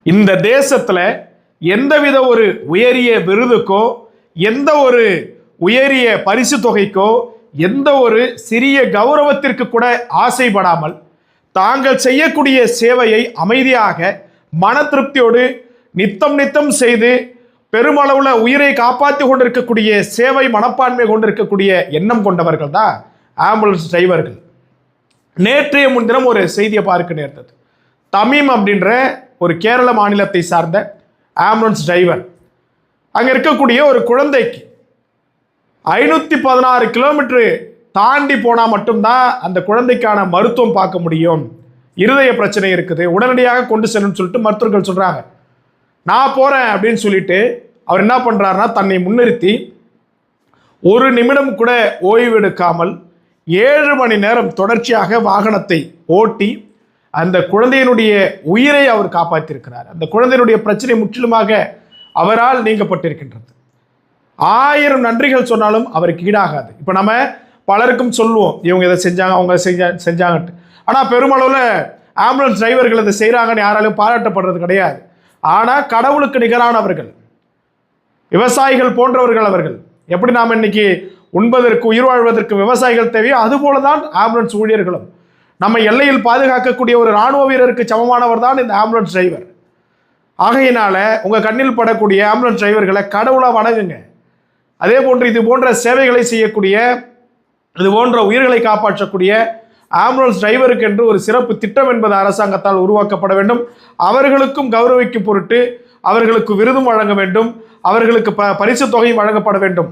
இந்த தேசத்துல எந்தவித ஒரு உயரிய விருதுக்கோ, எந்த ஒரு உயரிய பரிசு தொகைக்கோ, எந்த ஒரு சிறிய கௌரவத்திற்கு கூட ஆசைப்படாமல் தாங்கள் செய்யக்கூடிய சேவையை அமைதியாக மன திருப்தியோடு நித்தம் நித்தம் செய்து பெருமளவுல உயிரை காப்பாற்றி கொண்டிருக்கக்கூடிய சேவை மனப்பான்மை கொண்டிருக்கக்கூடிய எண்ணம் கொண்டவர்கள் தான் ஆம்புலன்ஸ் டிரைவர்கள். நேற்றைய முன்தினம் ஒரு செய்தியை பார்க்க நேர்ந்தது. தமீம் அப்படின்ற ஒரு கேரள மாநிலத்தை சார்ந்த ஆம்புலன்ஸ் டிரைவர் அங்க இருக்கக்கூடிய ஒரு குழந்தைக்கு 516 கிலோமீட்டர் தாண்டி போனா மட்டும்தான் அந்த குழந்தைக்கான மருத்துவம் பார்க்க முடியும், இருதய பிரச்சனை இருக்குது, உடனடியாக கொண்டு செல்லணும்னு சொல்லிட்டு மருத்துவர்கள் சொல்றாங்க. நான் போறேன் அப்படின்னு சொல்லிட்டு அவர் என்ன பண்றாருன்னா, தன்னை முன்னிறுத்தி ஒரு நிமிடம் கூட ஓய்வு எடுக்காமல் 7 மணி நேரம் தொடர்ச்சியாக வாகனத்தை ஓட்டி அந்த குழந்தையினுடைய உயிரை அவர் காப்பாற்றியிருக்கிறார். அந்த குழந்தையினுடைய பிரச்சனை முற்றிலுமாக அவரால் நீங்கப்பட்டிருக்கின்றது. 1000 நன்றிகள் சொன்னாலும் அவருக்கு ஈடாகாது. இப்போ நம்ம பலருக்கும் சொல்லுவோம், இவங்க இதை செஞ்சாங்க, அவங்க செஞ்சாங்கட்டு. ஆனால் பெருமளவில் ஆம்புலன்ஸ் டிரைவர்கள் இதை செய்கிறாங்கன்னு யாராலும் பாராட்டப்படுறது கிடையாது. ஆனால் கடவுளுக்கு நிகரானவர்கள், விவசாயிகள் போன்றவர்கள் அவர்கள். எப்படி நாம் இன்னைக்கு உண்பதற்கு உயிர் வாழ்வதற்கு விவசாயிகள் தேவையோ அதுபோல தான் ஆம்புலன்ஸ் ஊழியர்களும். நம்ம எல்லையில் பாதுகாக்கக்கூடிய ஒரு இராணுவ வீரருக்கு சமமானவர் தான் இந்த ஆம்புலன்ஸ் டிரைவர். ஆகையினால உங்கள் கண்ணில் படக்கூடிய ஆம்புலன்ஸ் டிரைவர்களை கடவுளாக வணங்குங்க. அதே போன்று இது போன்ற சேவைகளை செய்யக்கூடிய, இது போன்ற உயிர்களை காப்பாற்றக்கூடிய ஆம்புலன்ஸ் டிரைவருக்கு என்று ஒரு சிறப்பு திட்டம் என்பது அரசாங்கத்தால் உருவாக்கப்பட வேண்டும். அவர்களுக்கும் கௌரவிக்கும் பொருட்டு அவர்களுக்கு விருதும் வழங்க வேண்டும், அவர்களுக்கு பரிசு தொகையும் வழங்கப்பட வேண்டும்.